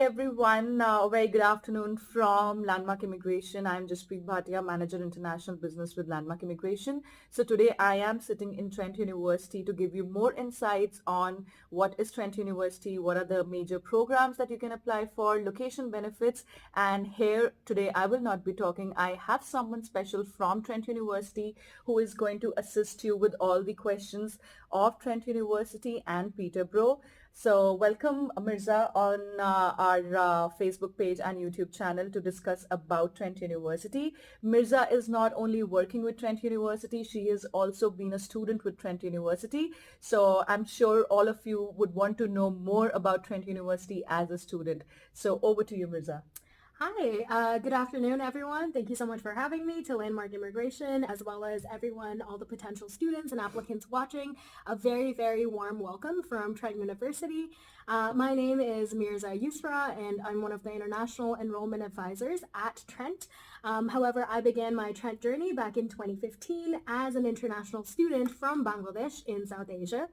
everyone. A very good afternoon from Landmark Immigration. I'm Jaspreet, Manager International Business with Landmark Immigration. So today I am sitting in Trent University to give you more insights on what is Trent University, what are the major programs that you can apply for, location benefits. And here today I will not be talking. I have someone special from Trent University who is going to assist you with all the questions of Trent University and Peterborough. So welcome Mirza on our Facebook page and YouTube channel to discuss about Trent University. Mirza is not only working with Trent University, she has also been a student with Trent University. So I'm sure all of you would want to know more about Trent University as a student. So over to you, Mirza. Hi, good afternoon, everyone. Thank you so much for having me to Landmark Immigration, as well as everyone, all the potential students and applicants watching. A very, very warm welcome from Trent University. My name is Mirza Yusra, and I'm one of the International Enrollment Advisors at Trent. However, I began my Trent journey back in 2015 as an international student from Bangladesh in South Asia.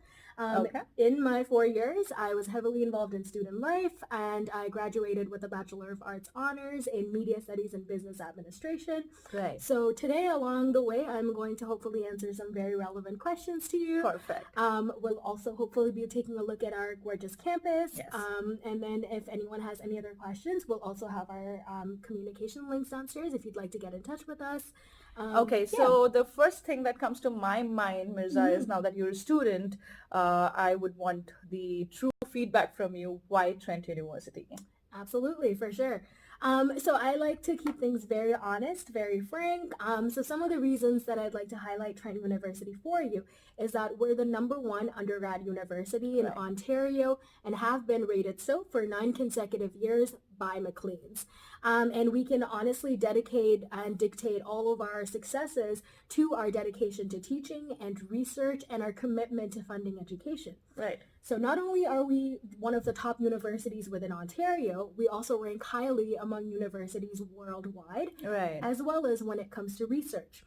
In my 4 years, I was heavily involved in student life, and I graduated with a Bachelor of Arts honors in Media Studies and Business Administration. Right. So today, along the way, I'm going to hopefully answer some very relevant questions to you. Perfect. We'll also hopefully be taking a look at our gorgeous campus. Yes. And then if anyone has any other questions, we'll also have our communication links downstairs if you'd like to get in touch with us. So the first thing that comes to my mind, Mirza, is now that you're a student, I would want the true feedback from you. Why Trent University? Absolutely, for sure. So I like to keep things very honest, very frank. So some of the reasons that I'd like to highlight Trent University for you is that we're the #1 undergrad university in Ontario and have been rated so for 9 consecutive years by Maclean's. And we can honestly dedicate and dictate all of our successes to our dedication to teaching and research and our commitment to funding education. Right. So not only are we one of the top universities within Ontario, we also rank highly among universities worldwide, as well as when it comes to research.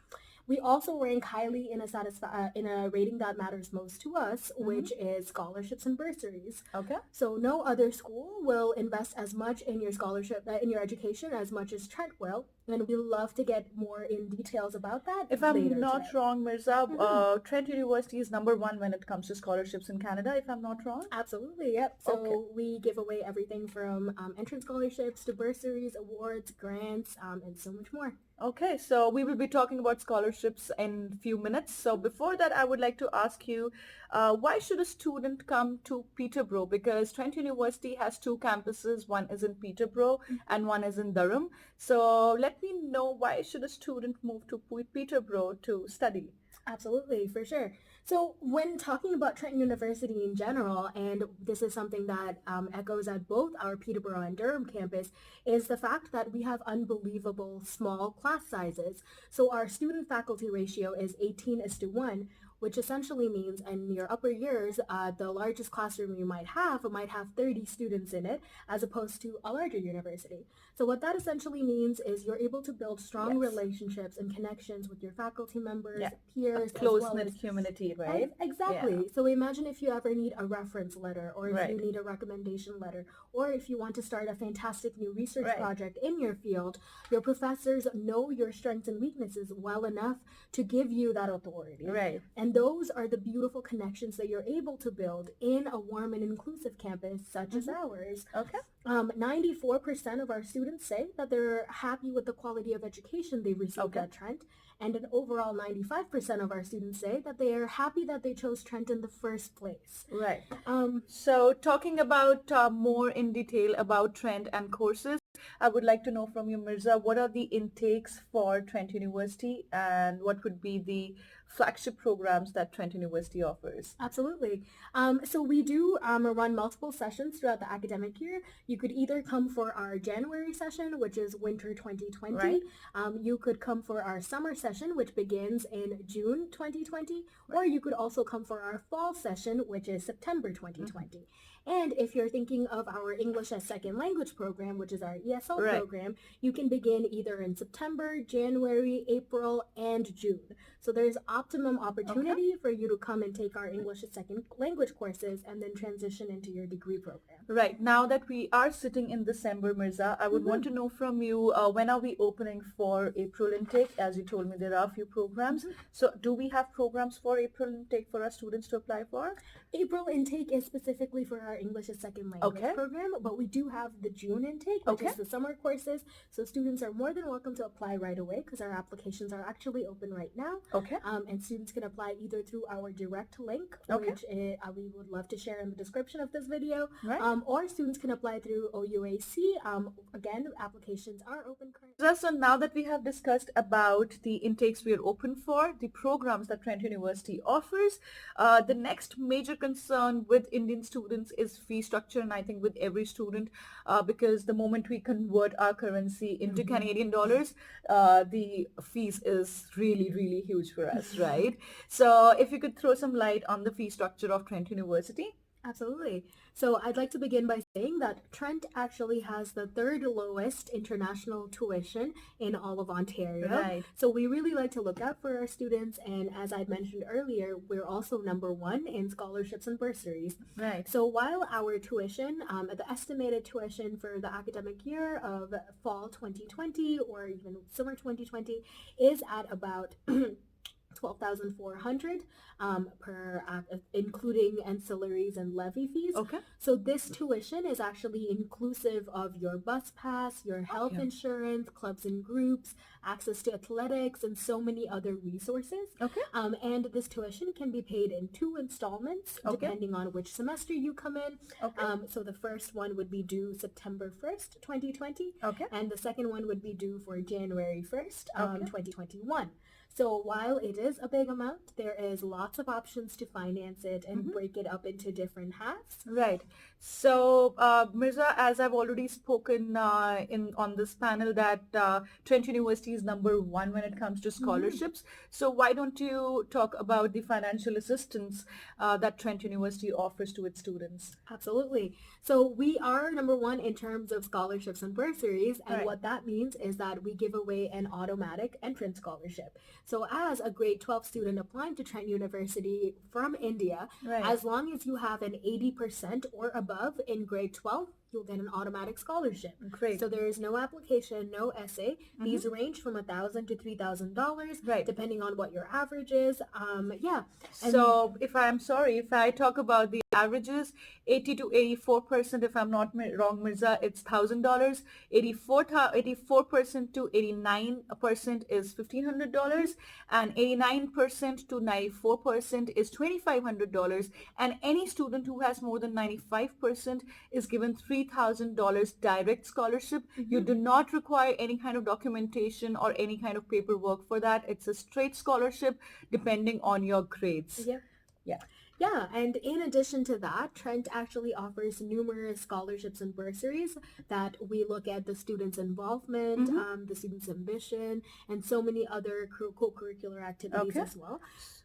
We also rank highly in a rating that matters most to us, which is scholarships and bursaries. Okay. So no other school will invest as much in your scholarship, in your education, as much as Trent will. And we'd love to get more in details about that. If I'm not wrong, Mirza, Trent University is #1 when it comes to scholarships in Canada, if I'm not wrong. Absolutely, yep. So we give away everything from entrance scholarships to bursaries, awards, grants, and so much more. Okay, so we will be talking about scholarships in a few minutes. So before that, I would like to ask you, why should a student come to Peterborough? Because Trent University has 2 campuses. One is in Peterborough and one is in Durham. So let me know, why should a student move to Peterborough to study? Absolutely, for sure. So when talking about Trent University in general, and this is something that echoes at both our Peterborough and Durham campus, is the fact that we have unbelievable small class sizes. So our student-faculty ratio is 18:1, which essentially means in your upper years, the largest classroom you might have 30 students in it, as opposed to a larger university. So what that essentially means is you're able to build strong relationships and connections with your faculty members, peers, a close-knit community, right? Exactly. Yeah. So imagine if you ever need a reference letter, or if you need a recommendation letter, or if you want to start a fantastic new research project in your field, your professors know your strengths and weaknesses well enough to give you that authority. Right. And those are the beautiful connections that you're able to build in a warm and inclusive campus such as ours. Okay. 94% of our students say that they're happy with the quality of education they received at Trent. And an overall 95% of our students say that they are happy that they chose Trent in the first place. Right. So talking about more in detail about Trent and courses, I would like to know from you, Mirza, what are the intakes for Trent University and what would be the flagship programs that Trent University offers? Absolutely. So we do run multiple sessions throughout the academic year. You could either come for our January session, which is winter 2020. You could come for our summer session, which begins in June 2020, or you could also come for our fall session, which is September 2020. And if you're thinking of our English as Second Language program, which is our ESL program, you can begin either in September, January, April, and June. So there's optimum opportunity for you to come and take our English as Second Language courses and then transition into your degree program. Right. Now that we are sitting in December, Mirza, I would want to know from you, when are we opening for April intake? As you told me, there are a few programs. So do we have programs for April intake for our students to apply for? April intake is specifically for our English as second language Okay. program, but we do have the June intake, which Okay. is the summer courses. So students are more than welcome to apply right away because our applications are actually open right now. Okay. And students can apply either through our direct link, Okay. which we would love to share in the description of this video, Right. or students can apply through OUAC. Again, applications are open currently. So now that we have discussed about the intakes we are open for, the programs that Trent University offers, the next major concern with Indian students is fee structure, and I think with every student, because the moment we convert our currency into Canadian dollars, the fees is really, really huge for us, right? So if you could throw some light on the fee structure of Trent University. Absolutely. So I'd like to begin by saying that Trent actually has the third lowest international tuition in all of Ontario. Right. So we really like to look out for our students, and as I mentioned earlier, we're also number one in scholarships and bursaries. Right. So while our tuition, the estimated tuition for the academic year of fall 2020 or even summer 2020 is at about 12,400 per including ancillaries and levy fees. Okay. So this tuition is actually inclusive of your bus pass, your health insurance, clubs and groups, access to athletics, and so many other resources. Okay. And this tuition can be paid in 2 installments depending on which semester you come in. Okay. So the first one would be due September 1st, 2020. Okay. And the second one would be due for January 1st, 2021. So while it is a big amount, there is lots of options to finance it and break it up into different halves. Right. So, Mirza, as I've already spoken on this panel that Trent University is number one when it comes to scholarships. So why don't you talk about the financial assistance that Trent University offers to its students? Absolutely. So we are number one in terms of scholarships and bursaries, and Right. what that means is that we give away an automatic entrance scholarship. So as a grade 12 student applying to Trent University from India, Right. as long as you have an 80% or above in grade 12, you'll get an automatic scholarship. Great. So there is no application, no essay. These range from $1,000 to $3,000, Right. depending on what your average is. And So if I talk about the averages, 80 to 84%, if I'm not wrong, Mirza, it's $1,000. 84% to 89% is $1,500, and 89% to 94% is $2,500. And any student who has more than 95% is given $3,000 direct scholarship. You do not require any kind of documentation or any kind of paperwork for that. It's a straight scholarship depending on your grades. Yep. Yeah. Yeah, and in addition to that, Trent actually offers numerous scholarships and bursaries that we look at the students' involvement, the students' ambition, and so many other co-curricular activities as well.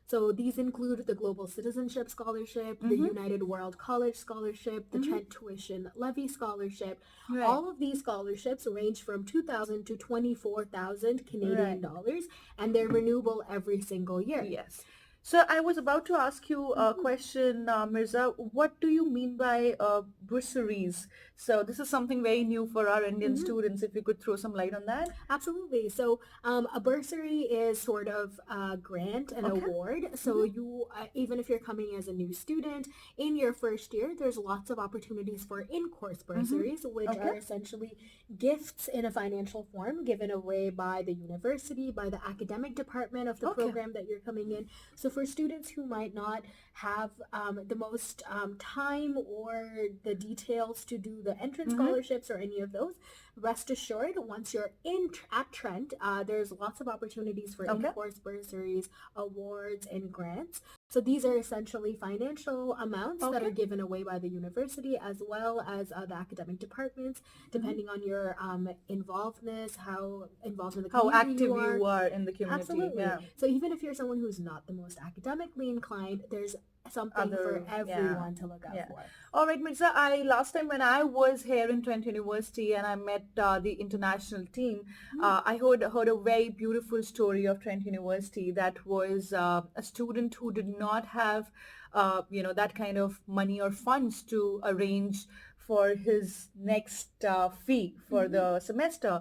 So these include the Global Citizenship Scholarship, the United World College Scholarship, the Trent Tuition Levy Scholarship. Right. All of these scholarships range from 2,000 to 24,000 Canadian dollars, and they're renewable every single year. Yes. So I was about to ask you a question, Mirza. What do you mean by bursaries? So this is something very new for our Indian students. If you could throw some light on that. Absolutely. So a bursary is sort of a grant, an award. So you, even if you're coming as a new student in your first year, there's lots of opportunities for in-course bursaries, which are essentially gifts in a financial form given away by the university, by the academic department of the program that you're coming in. So for students who might not have the most time or the details to do the entrance scholarships or any of those, rest assured, once you're at Trent, there's lots of opportunities for in-course bursaries, awards, and grants. So these are essentially financial amounts that are given away by the university as well as the academic departments, depending on your involvedness, how involved in the community How active you are in the community. Absolutely. Yeah. So even if you're someone who's not the most academically inclined, there's something for everyone to look out for. All right, Mirza, last time when I was here in Trent University and I met the international team, I heard a very beautiful story of Trent University that was a student who did not have that kind of money or funds to arrange for his next fee for Mhm. the semester.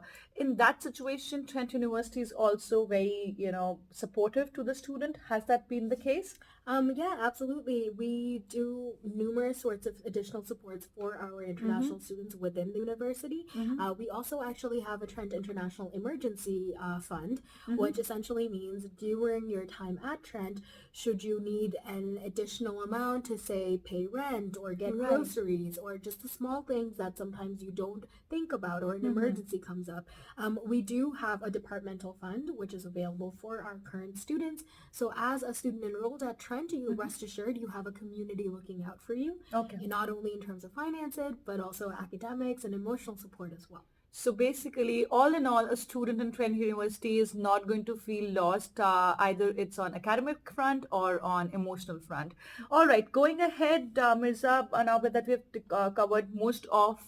In that situation, Trent University is also very, supportive to the student. Has that been the case? Yeah, absolutely. We do numerous sorts of additional supports for our Mm-hmm. international students within the university. Mm-hmm. We also actually have a Trent International Emergency Fund, Mm-hmm. which essentially means during your time at Trent, should you need an additional amount to, say, pay rent or get Right. groceries or just the small things that sometimes you don't think about or an Mm-hmm. emergency comes up, we do have a departmental fund, which is available for our current students. So as a student enrolled at Trent, you Mm-hmm. rest assured you have a community looking out for you, Okay. and not only in terms of finances, but also academics and emotional support as well. So basically, all in all, a student in Trent University is not going to feel lost. Either it's on academic front or on emotional front. All right, going ahead, Mirza, now that we've covered most of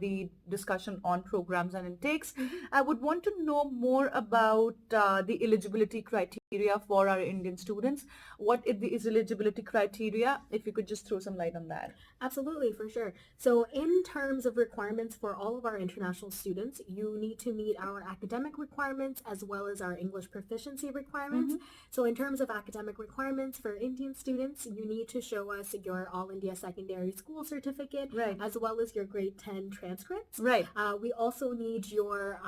the discussion on programs and intakes, Mhm. I would want to know more about the eligibility criteria for our Indian students. What is eligibility criteria? If you could just throw some light on that. Absolutely, for sure. So in terms of requirements for all of our international students, you need to meet our academic requirements as well as our English proficiency requirements. Mm-hmm. So in terms of academic requirements for Indian students, you need to show us your All India Secondary School certificate Right. as well as your grade 10 transcripts. Right. We also need your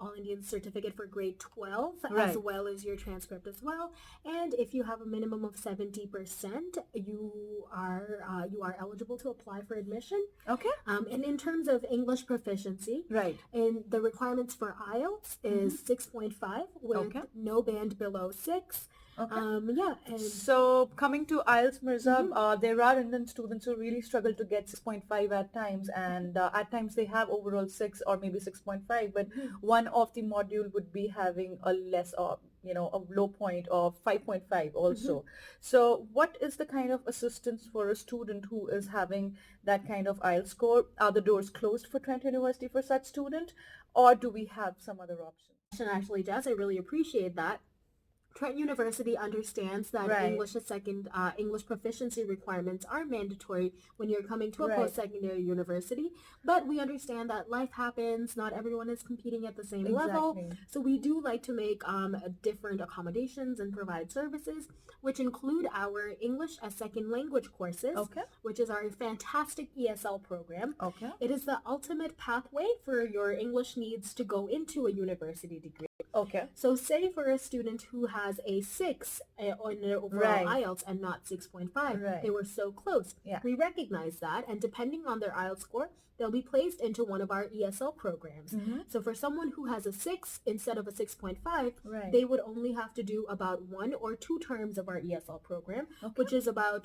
All Indian certificate for grade 12 as Right. well as your transcript as well. And if you have a minimum of 70%, you are eligible to apply for admission. Okay. And in terms of English proficiency, Right. in the requirements for IELTS Mm-hmm. is 6.5 with Okay. no band below 6. Okay. Yeah, and So coming to IELTS, Mirza, mhm, there are Indian students who really struggle to get 6.5 at times, and at times they have overall 6 or maybe 6.5, but mhm. one of the module would be having a less or a low point of 5.5 Mhm. also. So what is the kind of assistance for a student who is having that kind of IELTS score? Are the doors closed for Trent University for such student, or do we have some other option? Actually, Jess, I really appreciate that. Trent University understands that Right, English proficiency requirements are mandatory when you're coming to a right, post-secondary university, but we understand that life happens, not everyone is competing at the same level, exactly. so we do like to make different accommodations and provide services, which include our English as second language courses, Okay, which is our fantastic ESL program. okay, It is the ultimate pathway for your English needs to go into a university degree. okay. So say for a student who has a 6 on their overall Right, IELTS and not 6.5, they right. were so close. Yeah. We recognize that, and depending on their IELTS score, they'll be placed into one of our ESL programs. Mm-hmm. So for someone who has a 6 instead of a 6.5, Right. they would only have to do about 1 or 2 terms of our ESL program, Okay. which is about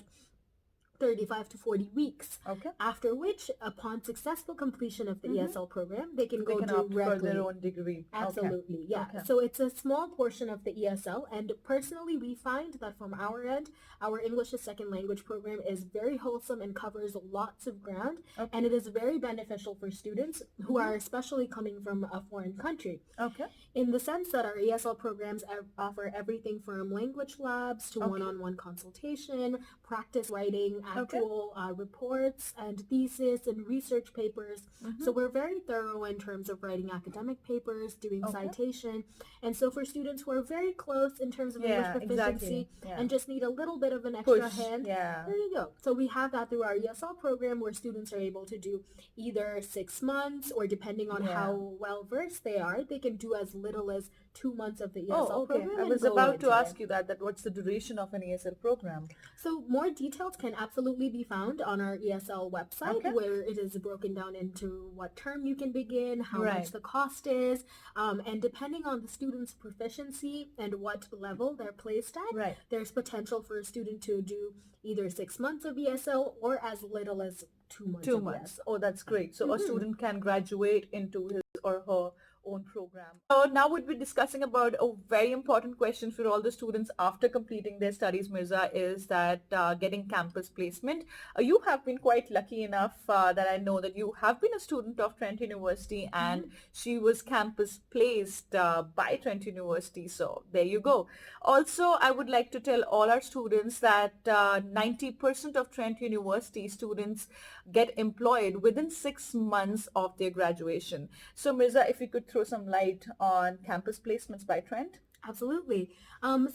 35 to 40 weeks. Okay. After which, upon successful completion of the Mm-hmm. ESL program, they can They go can opt for their directly. own degree. Okay. Absolutely, yeah. Okay. So it's a small portion of the ESL, and personally, we find that from our end, our English as second language program is very wholesome and covers lots of ground, Okay. and it is very beneficial for students who Mm-hmm. are especially coming from a foreign country, Okay. in the sense that our ESL programs offer everything from language labs to Okay. one-on-one consultation, practice writing, Okay. actual reports and thesis and research papers. Mm-hmm. So we're very thorough in terms of writing academic papers, doing Okay. citation. And so for students who are very close in terms of English Yeah, proficiency exactly. Yeah. and just need a little bit of an extra Push. hand, Yeah. there you go. So we have that through our ESL program where students are able to do either 6 months or depending on Yeah. how well versed they are, they can do as little as 2 months of the ESL Oh, okay. program I and was go about to into ask it. you that what's the duration of an ESL program? So more details can absolutely be found on our ESL website Okay. where it is broken down into what term you can begin, how Right. much the cost is, and depending on the student's proficiency and what level they're placed at, Right. there's potential for a student to do either 6 months of ESL or as little as 2 months 2 of months. ESL. Oh, that's great. So a Mhm. student can graduate into his or her own program. So now we'll be discussing about a very important question for all the students after completing their studies, Mirza, is that getting campus placement. You have been quite lucky enough that I know that you have been a student of Trent University and she was campus placed by Trent University. So there you go. Also, I would like to tell all our students that 90% of Trent University students get employed within 6 months of their graduation. So Mirza, if you could throw some light on campus placements by Trent. Absolutely.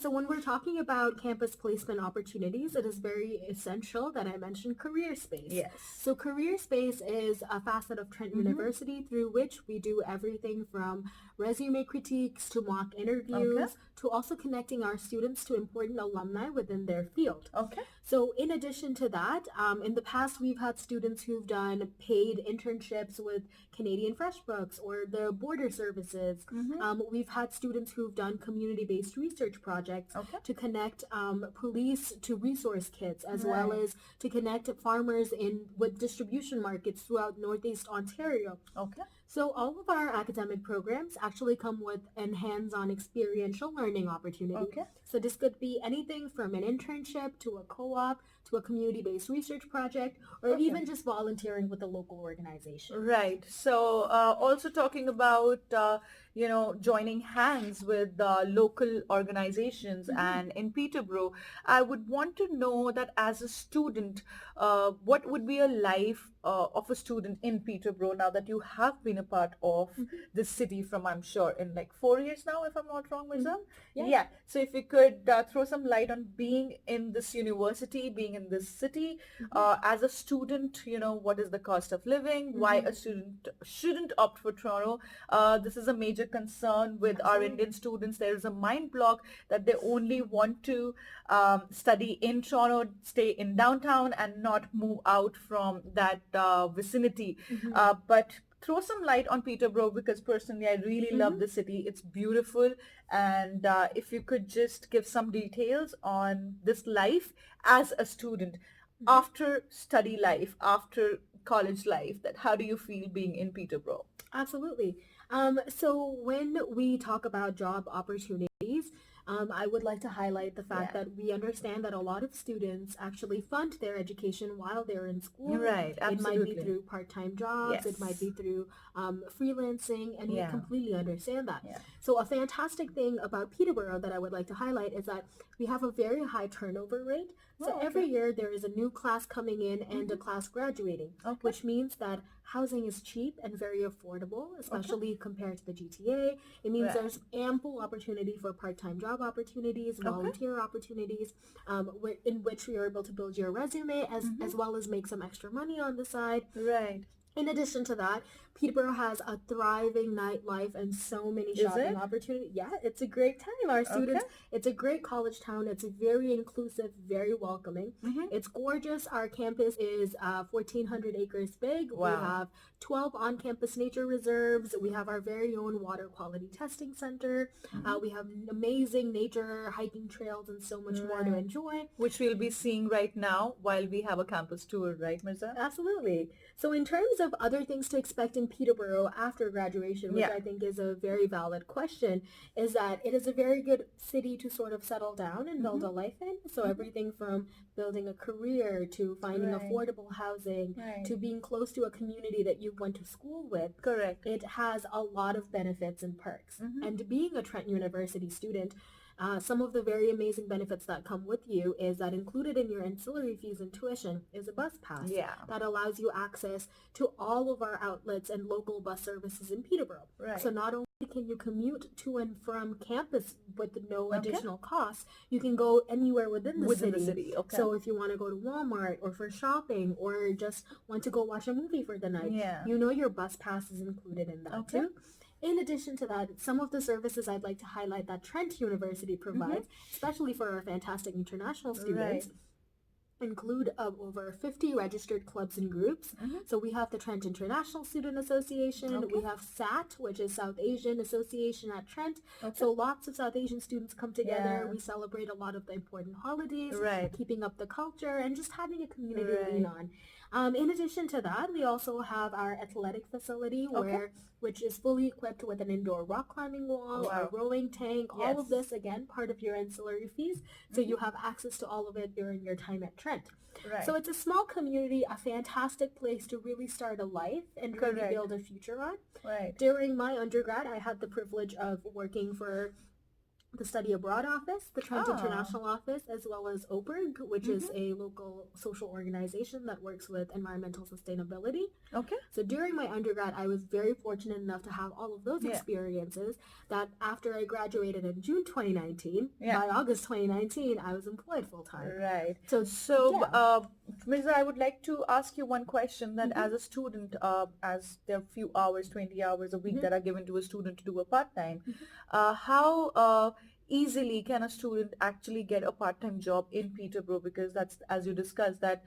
So when we're talking about campus placement opportunities, it is very essential that I mention career space. Yes. So career space is a facet of Trent University through which we do everything from resume critiques to mock interviews to also connecting our students to important alumni within their field. Okay. So in addition to that, in the past we've had students who've done paid internships with Canadian FreshBooks or the border services. We've had students who've done community-based research projects to connect police to resource kits, as well as to connect farmers with distribution markets throughout Northeast Ontario. Okay. So all of our academic programs actually come with an hands-on experiential learning opportunity. Okay. So this could be anything from an internship to a co-op to a community-based research project, or even just volunteering with a local organization. Right. So also talking about, joining hands with local organizations and in Peterborough, I would want to know that as a student, what would be a life of a student in Peterborough now that you have been a part of this city from, I'm sure, in like 4 years now, if I'm not wrong, Mirza? Yeah. So if you could throw some light on being in this university, being in this city, as a student, what is the cost of living, why a student shouldn't opt for Toronto. This is a major concern with our Indian students. There is a mind block that they only want to study in Toronto, stay in downtown and not move out from that vicinity. But throw some light on Peterborough, because personally I really love the city. It's beautiful, and if you could just give some details on this life as a student after study life, after college life, that how do you feel being in Peterborough? Absolutely. So when we talk about job opportunities, I would like to highlight the fact that we understand that a lot of students actually fund their education while they're in school. Right, absolutely. It might be through part-time jobs, it might be through freelancing, and we completely understand that. So a fantastic thing about Peterborough that I would like to highlight is that we have a very high turnover rate. So every year there is a new class coming in and a class graduating, which means that housing is cheap and very affordable, especially compared to the GTA. It means there's ample opportunity for part-time job opportunities, volunteer opportunities, in which you're able to build your resume as well as make some extra money on the side. Right. In addition to that, Peterborough has a thriving nightlife and so many shopping opportunities. Yeah, it's a great time. Our students, it's a great college town. It's very inclusive, very welcoming. It's gorgeous. Our campus is 1,400 acres big. We have 12 on-campus nature reserves. We have our very own water quality testing center. We have amazing nature hiking trails and so much more to enjoy. Which we'll be seeing right now while we have a campus tour, right, Mirza? Absolutely. So in terms of other things to expect in Peterborough after graduation, which I think is a very valid question, is that it is a very good city to sort of settle down and build a life in. So everything from building a career to finding affordable housing to being close to a community that you went to school with. Correct. It has a lot of benefits and perks. And being a Trent University student, some of the very amazing benefits that come with you is that included in your ancillary fees and tuition is a bus pass that allows you access to all of our outlets and local bus services in Peterborough. So not only can you commute to and from campus with no additional costs, you can go anywhere within the city. So if you want to go to Walmart or for shopping or just want to go watch a movie for the night, you know your bus pass is included in that too. In addition to that, some of the services I'd like to highlight that Trent University provides, especially for our fantastic international students, include over 50 registered clubs and groups. So we have the Trent International Student Association. We have SAT, which is South Asian Association at Trent. So lots of South Asian students come together. We celebrate a lot of the important holidays, keeping up the culture, and just having a community to lean on. In addition to that, we also have our athletic facility Okay. which is fully equipped with an indoor rock climbing wall, a Wow. rowing tank, all of Yes. this again part of your ancillary fees. So you have access to all of it during your time at Trent. So Right. it's a small community, a fantastic place to really start a life and really Correct. build a future on. Right. During my undergrad, I had the privilege of working for the Study Abroad Office, the Trent Ah. International Office, as well as OPERG, which is Mm-hmm. a local social organization that works with environmental sustainability. Okay. So during my undergrad, I was very fortunate enough to have all of those Yeah. experiences that after I graduated in June 2019, Yeah. by August 2019, I was employed full time. Right. So So, yeah. Mirza, I would like to ask you one question that Mm-hmm. as a student, as there are few hours, 20 hours a week Mm-hmm. that are given to a student to do a part-time, Mm-hmm. how easily can a student actually get a part-time job in Peterborough? Because that's, as you discussed, that,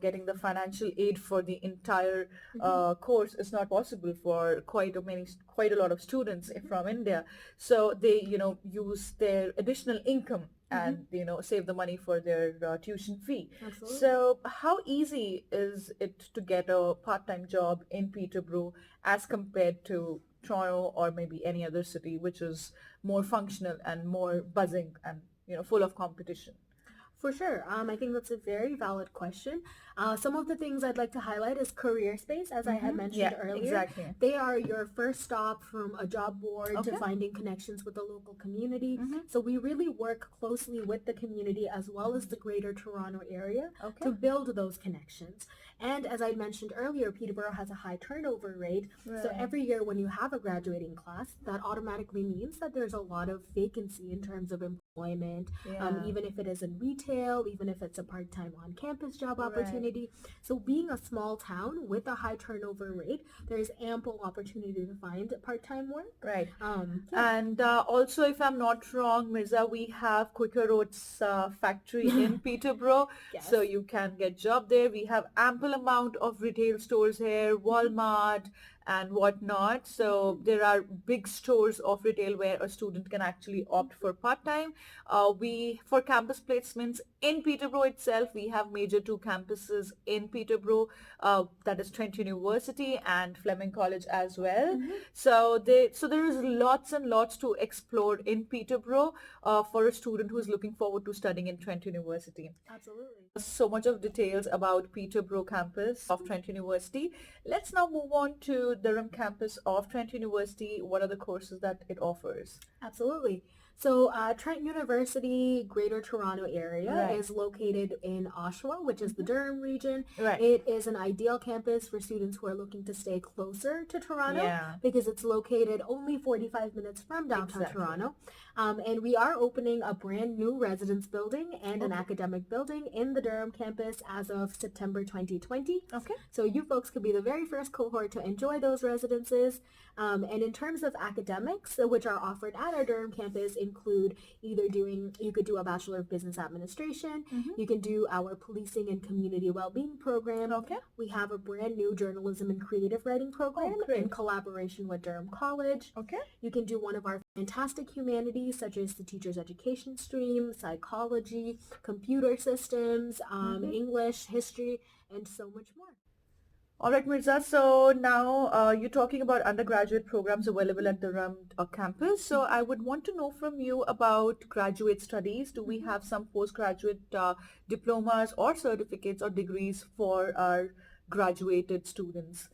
getting the financial aid for the entire Mm-hmm. course is not possible for quite a lot of students from India. So they, use their additional income Mm-hmm. and save the money for their tuition fee. Absolutely. So how easy is it to get a part-time job in Peterborough as compared to Toronto or maybe any other city which is more functional and more buzzing and full of competition? For sure. I think that's a very valid question. Some of the things I'd like to highlight is career space, as I had mentioned Yeah, earlier. exactly. They are your first stop from a job board to Okay. finding connections with the local community. Mm-hmm. So we really work closely with the community as well as the greater Toronto area Okay. to build those connections. And as I mentioned earlier, Peterborough has a high turnover rate. So Right. every year when you have a graduating class, that automatically means that there's a lot of vacancy in terms of employment, Yeah. even if it is in retail, even if it's a part-time on-campus job Right. opportunity. So being a small town with a high turnover rate, there's ample opportunity to find part-time work. Right. Yeah. And also, if I'm not wrong, Mirza, we have Quaker Oats factory in Peterborough, Yes. so you can get job there. We have ample amount of retail stores here, Walmart and whatnot. So there are big stores of retail where a student can actually opt for part-time. For campus placements in Peterborough itself, we have major two campuses in Peterborough, that is Trent University and Fleming College as well. So there is lots and lots to explore in Peterborough for a student who is looking forward to studying in Trent University. Absolutely. So much of details about Peterborough campus of Trent University. Let's now move on to Durham campus of Trent University. What are the courses that it offers? Absolutely. So Trent University, Greater Toronto Area, Right. is located in Oshawa, which is the Durham region. Right. It is an ideal campus for students who are looking to stay closer to Toronto Yeah. because it's located only 45 minutes from downtown Exactly. Toronto. And we are opening a brand new residence building and an Okay. academic building in the Durham campus as of September 2020. Okay. So you folks could be the very first cohort to enjoy those residences. And in terms of academics, which are offered at our Durham campus, include you could do a Bachelor of Business Administration, you can do our Policing and Community Wellbeing program. Okay. We have a brand new Journalism and Creative Writing program great. in collaboration with Durham College. Okay. You can do one of our fantastic humanities, such as the Teacher's Education stream, psychology, computer systems, English, history, and so much more. All right, Mirza. So now you're talking about undergraduate programs available at the RAM campus. So I would want to know from you about graduate studies. Do we have some postgraduate diplomas or certificates or degrees for our graduated students?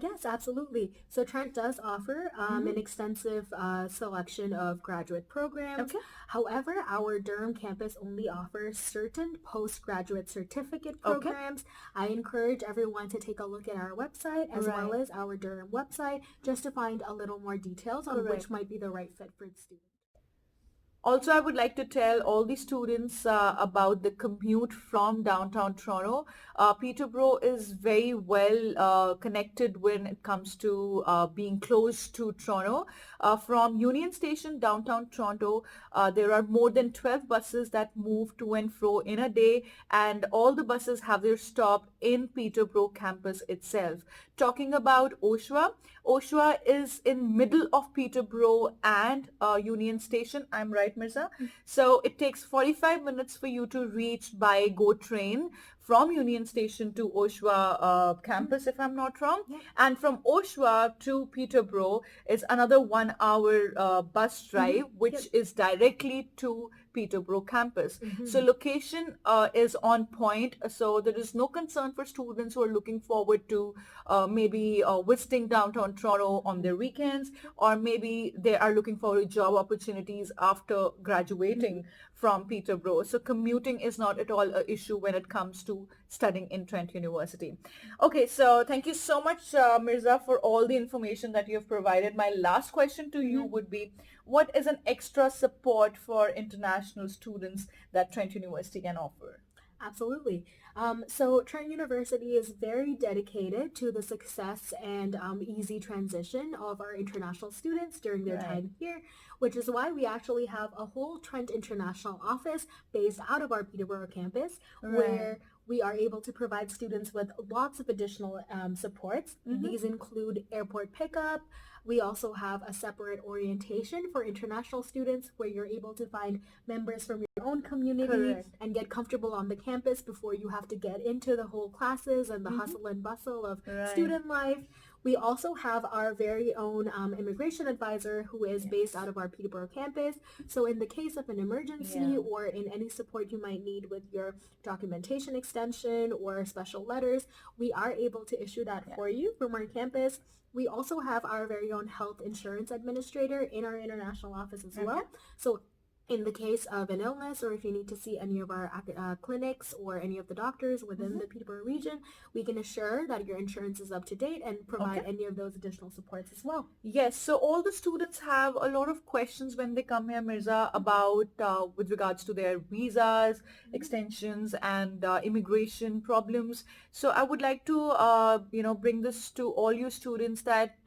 Yes, absolutely. So Trent does offer an extensive selection of graduate programs. Okay. However, our Durham campus only offers certain postgraduate certificate programs. I encourage everyone to take a look at our website as well Right. as our Durham website just to find a little more details on Correct. which might be the right fit for the student. Also, I would like to tell all the students about the commute from downtown Toronto. Peterborough is very well connected when it comes to being close to Toronto. From Union Station, downtown Toronto, there are more than 12 buses that move to and fro in a day, and all the buses have their stop in Peterborough campus itself. Talking about Oshawa, Oshawa is in middle of Peterborough and Union Station. I'm right, Mirza? So it takes 45 minutes for you to reach by GO train from Union Station to Oshawa campus, if I'm not wrong. Yeah. And from Oshawa to Peterborough is another 1 hour bus drive, which Yep. is directly to Peterborough campus. So location is on point. So there is no concern for students who are looking forward to maybe visiting downtown Toronto on their weekends, or maybe they are looking for job opportunities after graduating from Peterborough. So commuting is not at all an issue when it comes to studying in Trent University. Okay, so thank you so much, Mirza, for all the information that you have provided. My last question to you would be, what is an extra support for international students that Trent University can offer? Absolutely. So Trent University is very dedicated to the success and easy transition of our international students during their Right. time here, which is why we actually have a whole Trent International office based out of our Peterborough campus, where we are able to provide students with lots of additional supports. These include airport pickup. We also have a separate orientation for international students where you're able to find members from your own community Correct. and get comfortable on the campus before you have to get into the whole classes and the hustle and bustle of Right. student life. We also have our very own immigration advisor who is based out of our Peterborough campus. So in the case of an emergency Yeah. or in any support you might need with your documentation extension or special letters, we are able to issue that for you from our campus. We also have our very own health insurance administrator in our international office as well. So in the case of an illness, or if you need to see any of our clinics or any of the doctors within the Peterborough region, we can assure that your insurance is up to date and provide any of those additional supports as well. Yes, so all the students have a lot of questions when they come here, Mirza, about with regards to their visas, extensions, and immigration problems. So I would like to, bring this to all you students that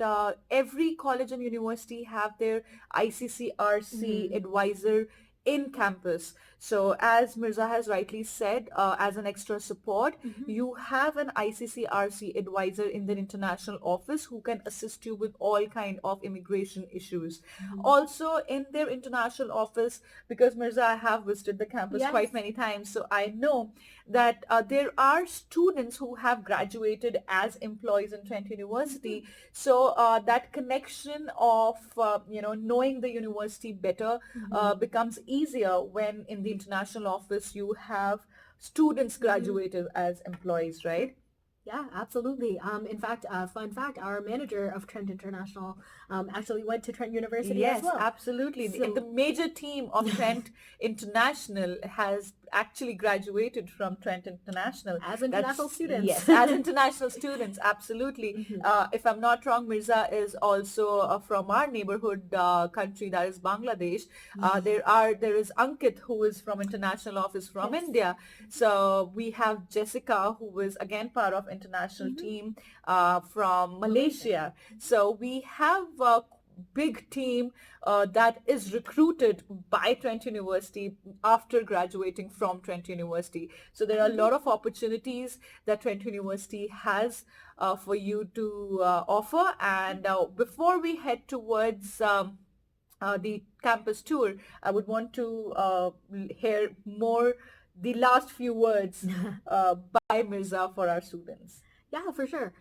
every college and university have their ICCRC advisor in campus. So as Mirza has rightly said, as an extra support, you have an ICCRC advisor in the international office who can assist you with all kind of immigration issues. Also in their international office, because Mirza, I have visited the campus quite many times, so I know that there are students who have graduated as employees in Trent University. So that connection of, knowing the university better becomes easier when in the international office you have students graduated as employees, right? Yeah, absolutely. In fact, fun fact, our manager of Trent International actually went to Trent University as Yes, well. absolutely. So- The major team of Trent International has actually graduated from Trent International. As international students. Yes, as international students, absolutely. If I'm not wrong, Mirza is also from our neighborhood country, that is Bangladesh. There is Ankit, who is from international office from India. So we have Jessica, who is again part of international team from Malaysia. So we have a big team that is recruited by Trent University after graduating from Trent University. So there are a lot of opportunities that Trent University has for you to offer. And before we head towards the campus tour, I would want to hear more the last few words by Mirza for our students. Yeah, for sure.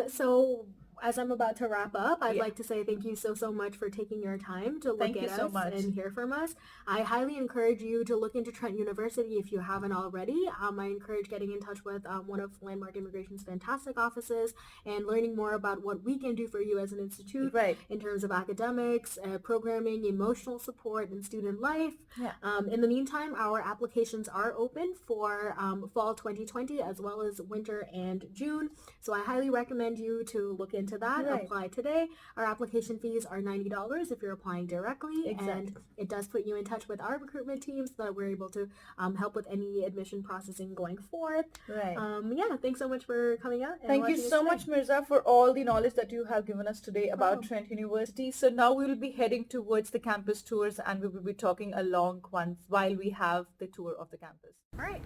So as I'm about to wrap up, I'd Yeah. like to say thank you so much for taking your time to look Thank at you so us much. and hear from us. I highly encourage you to look into Trent University if you haven't already. I encourage getting in touch with one of Landmark Immigration's fantastic offices and learning more about what we can do for you as an institute Right. in terms of academics, programming, emotional support, and student life. Yeah. In the meantime, our applications are open for fall 2020 as well as winter and June. So I highly recommend you to look into that, Right. apply today. Our application fees are $90 if you're applying directly, Exactly. and it does put you in touch with our recruitment team so that we're able to help with any admission processing going forth. Right. Yeah, thanks so much for coming out. And Thank you watching us so today. much, Mirza, for all the knowledge that you have given us today about problem. Trent University. So now we will be heading towards the campus tours, and we will be talking along while we have the tour of the campus. All right.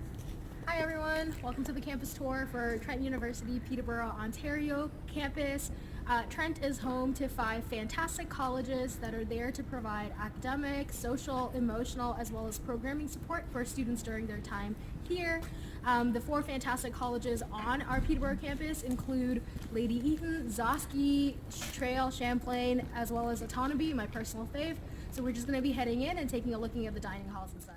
Hi everyone, welcome to the campus tour for Trent University, Peterborough, Ontario campus. Trent is home to 5 fantastic colleges that are there to provide academic, social, emotional, as well as programming support for students during their time here. The four fantastic colleges on our Peterborough campus include Lady Eaton, Zosky, Trail, Champlain, as well as Autonomy, my personal fave. So we're just going to be heading in and taking a look at the dining halls inside.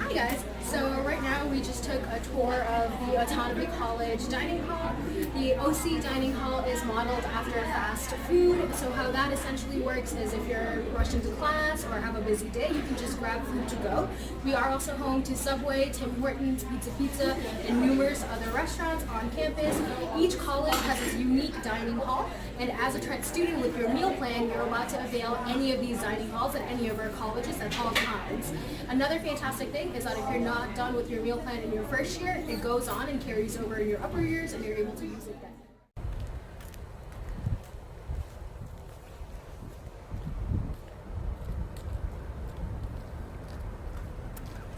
Hi guys, so right now we just took a tour of the Autonomy College dining hall. The OC dining hall is modeled after fast food, so how that essentially works is if you're rushing to class or have a busy day, you can just grab food to go. We are also home to Subway, Tim Hortons, Pizza, and numerous other restaurants on campus. Each college has its unique dining hall, and as a Trent student with your meal plan, you're allowed to avail any of these dining halls at any of our colleges at all times. Another fantastic thing is that if you're not done with your meal plan in your first year, it goes on and carries over in your upper years and you're able to use it then.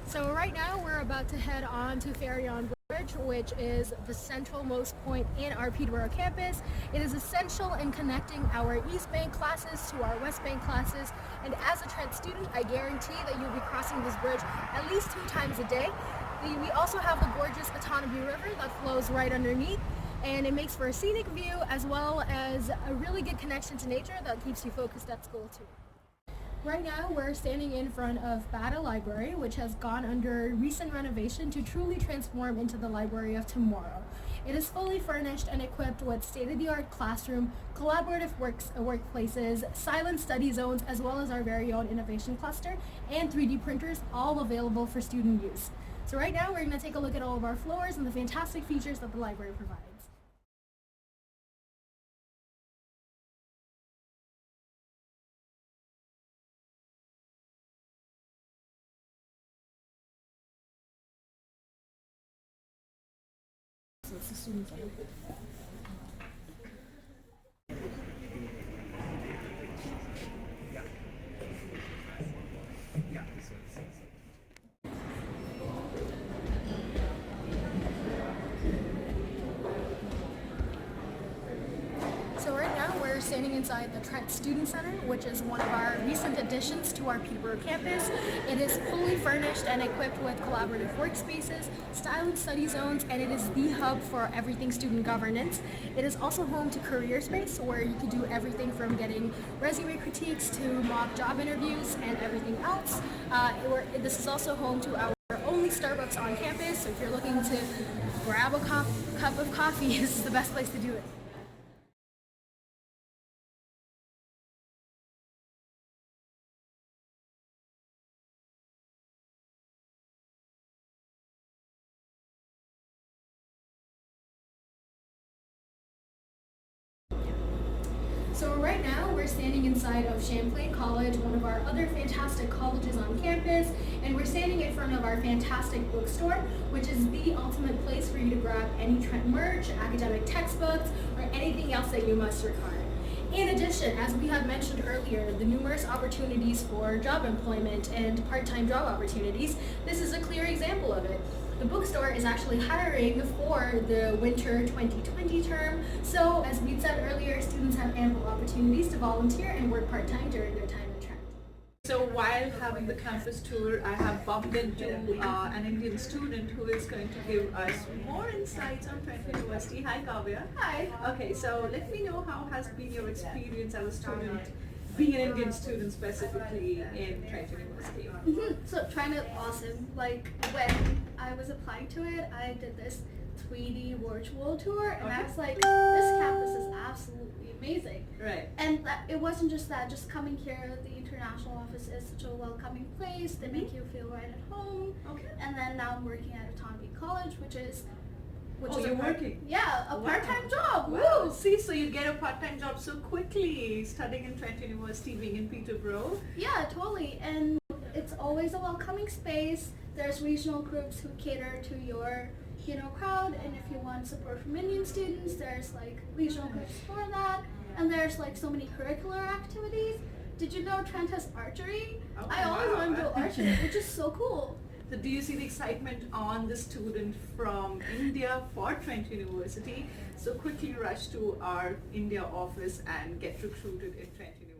So right now we're about to head on to Ferry on Bridge, which is the centralmost point in our Peterborough campus. It is essential in connecting our East Bank classes to our West Bank classes, and as a Trent student, I guarantee that you'll be crossing this bridge at least 2 times a day. We also have the gorgeous Autonomy River that flows right underneath, and it makes for a scenic view as well as a really good connection to nature that keeps you focused at school too. Right now, we're standing in front of Bata Library, which has gone under recent renovation to truly transform into the library of tomorrow. It is fully furnished and equipped with state-of-the-art classroom, collaborative workplaces, silent study zones, as well as our very own innovation cluster, and 3D printers, all available for student use. So right now, we're going to take a look at all of our floors and the fantastic features that the library provides. So right now we're standing inside the Trent Student Center, which is one of our recent additions to our Peterborough campus. It is fully furnished and equipped with collaborative workspaces, silent study zones, and it is the hub for everything student governance. It is also home to career space, where you can do everything from getting resume critiques to mock job interviews and everything else. This is also home to our only Starbucks on campus, so if you're looking to grab a cup of coffee, this is the best place to do it. So right now we're standing inside of Champlain College, one of our other fantastic colleges on campus, and we're standing in front of our fantastic bookstore, which is the ultimate place for you to grab any Trent merch, academic textbooks, or anything else that you must require. In addition, as we had mentioned earlier, the numerous opportunities for job employment and part-time job opportunities, this is a clear example of it. The bookstore is actually hiring for the winter 2020 term, so as we said earlier, students have ample opportunities to volunteer and work part-time during their time at Trent. So while having the campus tour, I have bumped into an Indian student who is going to give us more insights on Trent University. Hi Kavya. Hi. Okay, so let me know how has been your experience as a student, being an Indian student specifically in Trent University. So Trent is awesome. Like when I was applying to it, I did this 3D virtual tour, and I was like, this campus is absolutely amazing. Right. And it wasn't just that. Just coming here, the international office is such a welcoming place. They make you feel right at home. Okay. And then now I'm working at Autonomy College, which is you're working? Yeah, a part-time job. Wow. Woo! See, so you get a part-time job so quickly, studying in Trent University, being in Peterborough. Yeah, totally. And it's always a welcoming space. There's regional groups who cater to your, crowd. And if you want support from Indian students, there's like regional groups for that. And there's like so many curricular activities. did you know Trent has archery? Oh, I always wow. wanted to do archery, which is so cool. So do you see the excitement on the student from India for Trent University? So quickly rush to our India office and get recruited at Trent University.